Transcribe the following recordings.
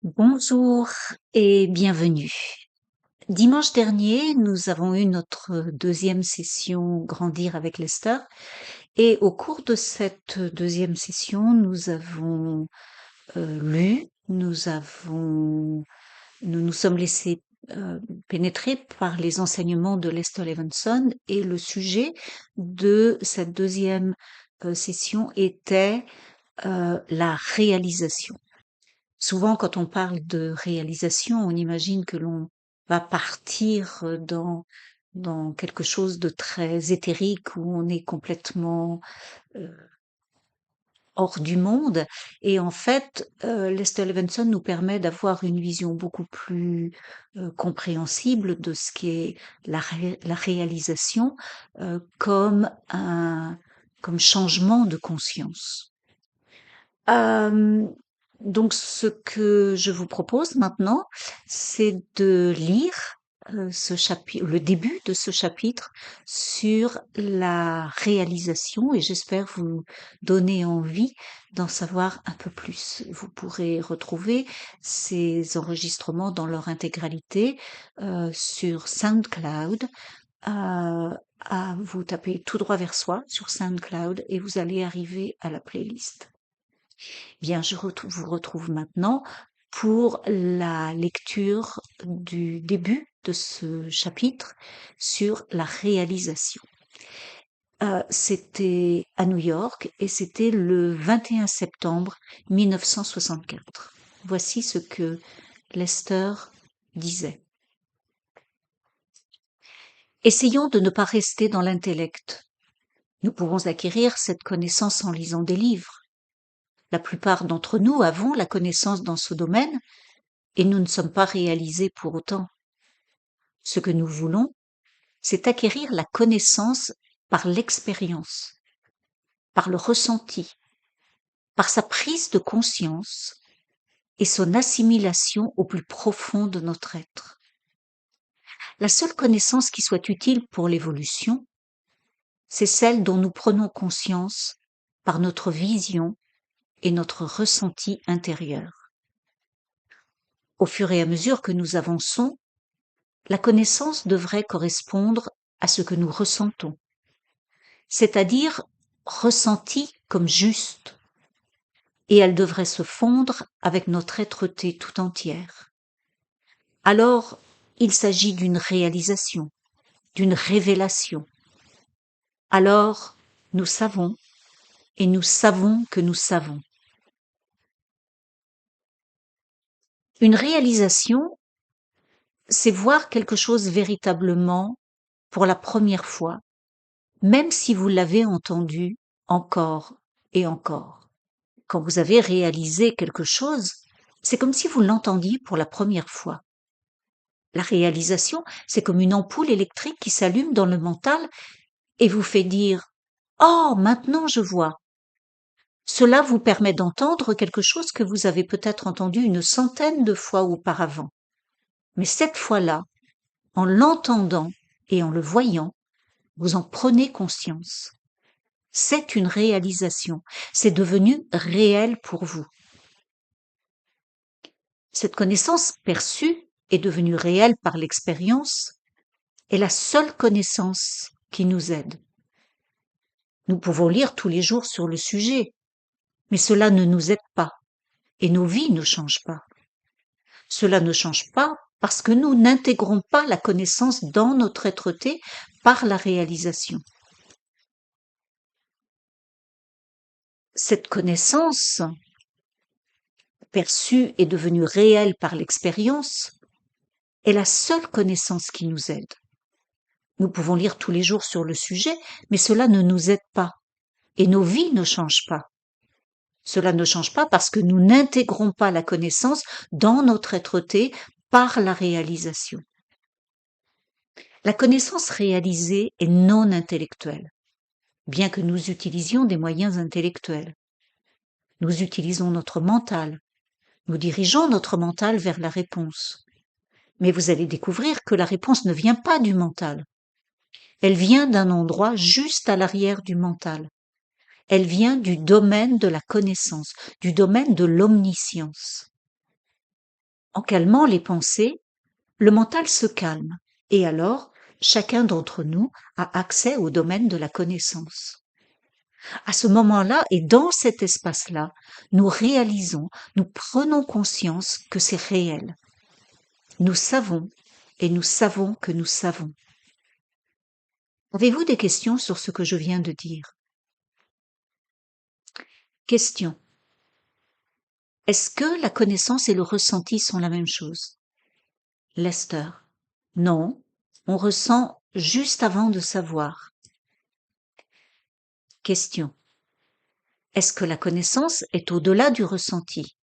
Bonjour et bienvenue. Dimanche dernier, nous avons eu notre deuxième session Grandir avec Lester et au cours de cette deuxième session, nous avons lu, nous nous sommes laissés pénétrer par les enseignements de Lester Levinson et le sujet de cette deuxième session était la réalisation. Souvent, quand on parle de réalisation, on imagine que l'on va partir dans quelque chose de très éthérique où on est complètement euh, hors du monde. Et en fait, Lester Levinson nous permet d'avoir une vision beaucoup plus compréhensible de ce qu'est la réalisation comme changement de conscience. Euh, donc, ce que je vous propose maintenant, c'est de lire ce chapitre, le début de ce chapitre sur la réalisation et j'espère vous donner envie d'en savoir un peu plus. Vous pourrez retrouver ces enregistrements dans leur intégralité sur SoundCloud. Vous tapez tout droit vers soi sur SoundCloud et vous allez arriver à la playlist. Bien, vous retrouve maintenant pour la lecture du début de ce chapitre sur la réalisation. C'était à New York et c'était le 21 septembre 1964. Voici ce que Lester disait. Essayons de ne pas rester dans l'intellect. Nous pouvons acquérir cette connaissance en lisant des livres. La plupart d'entre nous avons la connaissance dans ce domaine et nous ne sommes pas réalisés pour autant. Ce que nous voulons, c'est acquérir la connaissance par l'expérience, par le ressenti, par sa prise de conscience et son assimilation au plus profond de notre être. La seule connaissance qui soit utile pour l'évolution, c'est celle dont nous prenons conscience par notre vision et notre ressenti intérieur. Au fur et à mesure que nous avançons, la connaissance devrait correspondre à ce que nous ressentons, c'est-à-dire ressenti comme juste, et elle devrait se fondre avec notre être-té tout entière. Alors, il s'agit d'une réalisation, d'une révélation. Alors, nous savons, et nous savons que nous savons. Une réalisation, c'est voir quelque chose véritablement pour la première fois, même si vous l'avez entendu encore et encore. Quand vous avez réalisé quelque chose, c'est comme si vous l'entendiez pour la première fois. La réalisation, c'est comme une ampoule électrique qui s'allume dans le mental et vous fait dire « Oh, maintenant je vois ». Cela vous permet d'entendre quelque chose que vous avez peut-être entendu une centaine de fois auparavant. Mais cette fois-là, en l'entendant et en le voyant, vous en prenez conscience. C'est une réalisation, c'est devenu réel pour vous. Cette connaissance perçue est devenue réelle par l'expérience est la seule connaissance qui nous aide. Nous pouvons lire tous les jours sur le sujet, mais cela ne nous aide pas et nos vies ne changent pas. Cela ne change pas parce que nous n'intégrons pas la connaissance dans notre être-té par la réalisation. Cette connaissance perçue et devenue réelle par l'expérience est la seule connaissance qui nous aide. Nous pouvons lire tous les jours sur le sujet, mais cela ne nous aide pas et nos vies ne changent pas. Cela ne change pas parce que nous n'intégrons pas la connaissance dans notre être-té par la réalisation. La connaissance réalisée est non intellectuelle, bien que nous utilisions des moyens intellectuels. Nous utilisons notre mental, nous dirigeons notre mental vers la réponse. Mais vous allez découvrir que la réponse ne vient pas du mental. Elle vient d'un endroit juste à l'arrière du mental. Elle vient du domaine de la connaissance, du domaine de l'omniscience. En calmant les pensées, le mental se calme et alors chacun d'entre nous a accès au domaine de la connaissance. À ce moment-là et dans cet espace-là, nous réalisons, nous prenons conscience que c'est réel. Nous savons et nous savons que nous savons. Avez-vous des questions sur ce que je viens de dire? Question. Est-ce que la connaissance et le ressenti sont la même chose? Lester. Non, on ressent juste avant de savoir. Question. Est-ce que la connaissance est au-delà du ressenti?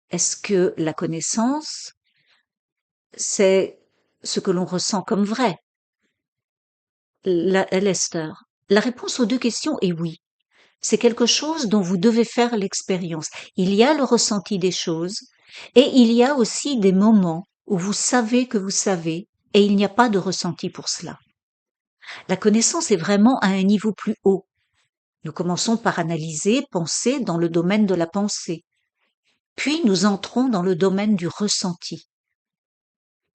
Est-ce que la connaissance, c'est ce que l'on ressent comme vrai? Lester. La réponse aux deux questions est oui. C'est quelque chose dont vous devez faire l'expérience. Il y a le ressenti des choses et il y a aussi des moments où vous savez que vous savez et il n'y a pas de ressenti pour cela. La connaissance est vraiment à un niveau plus haut. Nous commençons par analyser, penser dans le domaine de la pensée. Puis nous entrons dans le domaine du ressenti.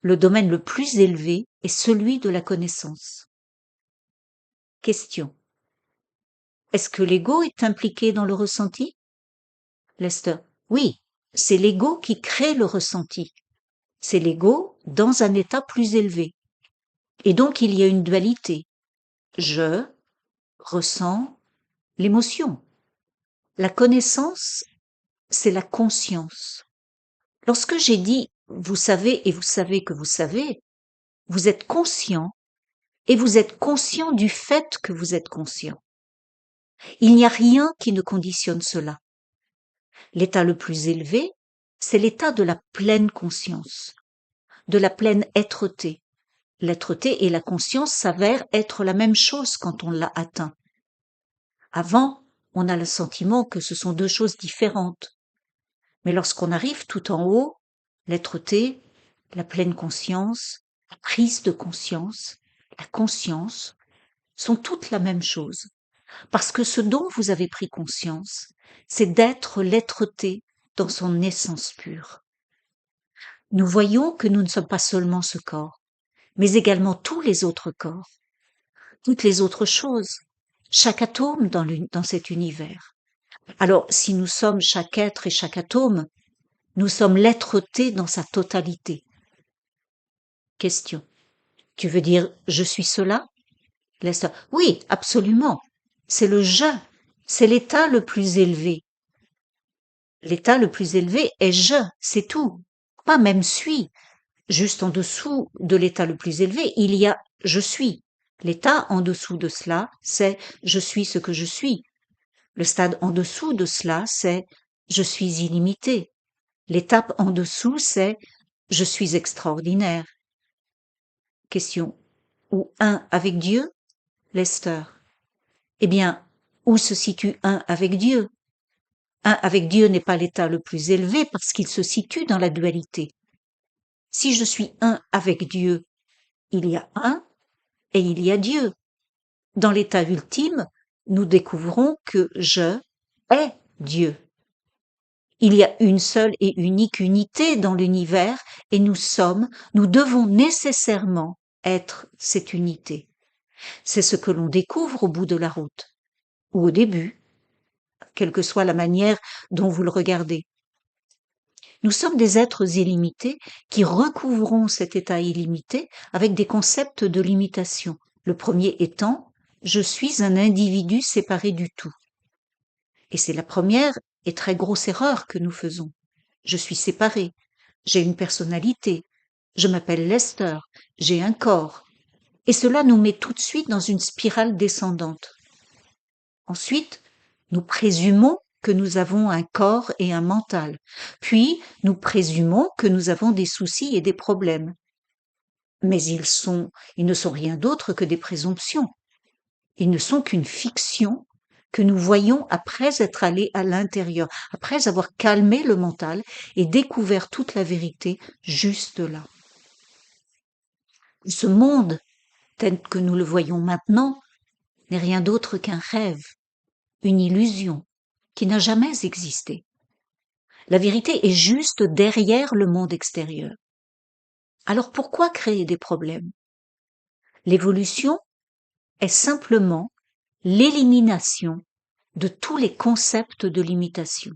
Le domaine le plus élevé est celui de la connaissance. Question. Est-ce que l'ego est impliqué dans le ressenti? Lester. Oui, c'est l'ego qui crée le ressenti. C'est l'ego dans un état plus élevé. Et donc il y a une dualité. Je ressens l'émotion. La connaissance, c'est la conscience. Lorsque j'ai dit vous savez et vous savez que vous êtes conscient et vous êtes conscient du fait que vous êtes conscient. Il n'y a rien qui ne conditionne cela. L'état le plus élevé, c'est l'état de la pleine conscience, de la pleine êtreté. L'êtreté et la conscience s'avèrent être la même chose quand on l'a atteint. Avant, on a le sentiment que ce sont deux choses différentes. Mais lorsqu'on arrive tout en haut, l'êtreté, la pleine conscience, la prise de conscience, la conscience, sont toutes la même chose. Parce que ce dont vous avez pris conscience, c'est d'être l'êtreté dans son essence pure. Nous voyons que nous ne sommes pas seulement ce corps, mais également tous les autres corps, toutes les autres choses, chaque atome dans cet univers. Alors, si nous sommes chaque être et chaque atome, nous sommes l'être-té dans sa totalité. Question. Tu veux dire je suis cela? Lester. Oui, absolument. C'est le je. C'est l'état le plus élevé. L'état le plus élevé est je, c'est tout. Pas même suis. Juste en dessous de l'état le plus élevé, il y a je suis. L'état en dessous de cela, c'est je suis ce que je suis. Le stade en dessous de cela, c'est je suis illimité. L'étape en dessous, c'est je suis extraordinaire. Question. Ou un avec Dieu? Lester. Eh bien, où se situe un avec Dieu? Un avec Dieu n'est pas l'état le plus élevé parce qu'il se situe dans la dualité. Si je suis un avec Dieu, il y a un et il y a Dieu. Dans l'état ultime, nous découvrons que je est Dieu. Il y a une seule et unique unité dans l'univers et nous devons nécessairement être cette unité. C'est ce que l'on découvre au bout de la route, ou au début, quelle que soit la manière dont vous le regardez. Nous sommes des êtres illimités qui recouvrons cet état illimité avec des concepts de limitation. Le premier étant, je suis un individu séparé du tout. Et c'est la première et très grosse erreur que nous faisons. Je suis séparé, j'ai une personnalité, je m'appelle Lester, j'ai un corps. Et cela nous met tout de suite dans une spirale descendante. Ensuite, nous présumons que nous avons un corps et un mental. Puis, nous présumons que nous avons des soucis et des problèmes. Mais ils ne sont rien d'autre que des présomptions. Ils ne sont qu'une fiction que nous voyons après être allés à l'intérieur, après avoir calmé le mental et découvert toute la vérité juste là. Ce monde, tel que nous le voyons maintenant, n'est rien d'autre qu'un rêve, une illusion qui n'a jamais existé. La vérité est juste derrière le monde extérieur. Alors pourquoi créer des problèmes? L'évolution est simplement l'élimination de tous les concepts de limitation.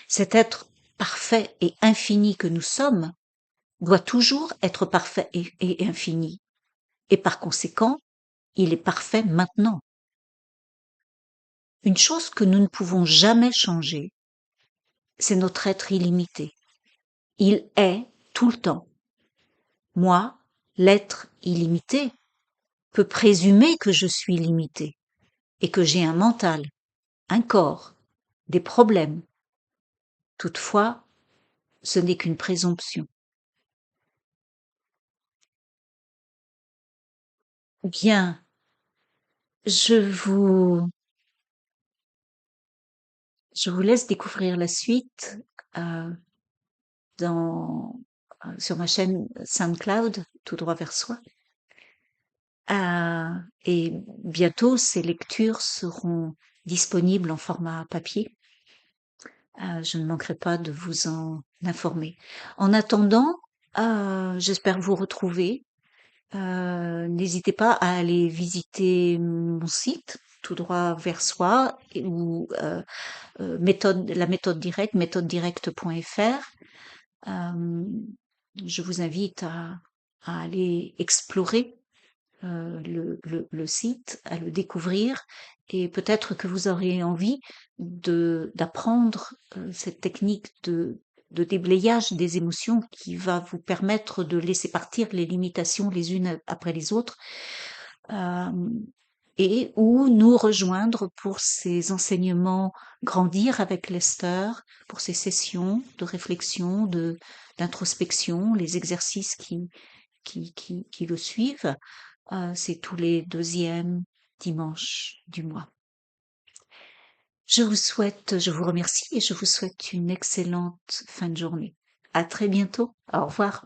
Cet être parfait et infini que nous sommes doit toujours être parfait et infini. Et par conséquent, il est parfait maintenant. Une chose que nous ne pouvons jamais changer, c'est notre être illimité. Il est tout le temps. Moi, l'être illimité, peut présumer que je suis limité et que j'ai un mental, un corps, des problèmes. Toutefois, ce n'est qu'une présomption. Bien, je vous, je vous laisse découvrir la suite euh, sur ma chaîne SoundCloud, Tout droit vers soi. Et bientôt, ces lectures seront disponibles en format papier. Je ne manquerai pas de vous en informer. En attendant, j'espère vous retrouver. N'hésitez pas à aller visiter mon site, Tout droit vers soi, ou la méthode directe, méthodedirecte.fr. Euh, je vous invite à aller explorer le site, à le découvrir, et peut-être que vous aurez envie d'apprendre cette technique de déblayage des émotions qui va vous permettre de laisser partir les limitations les unes après les autres, euh, et ou nous rejoindre pour ces enseignements grandir avec Lester, pour ces sessions de réflexion, d'introspection, les exercices qui le suivent. C'est tous les deuxièmes dimanches du mois. Je vous remercie et je vous souhaite une excellente fin de journée. À très bientôt. Au revoir.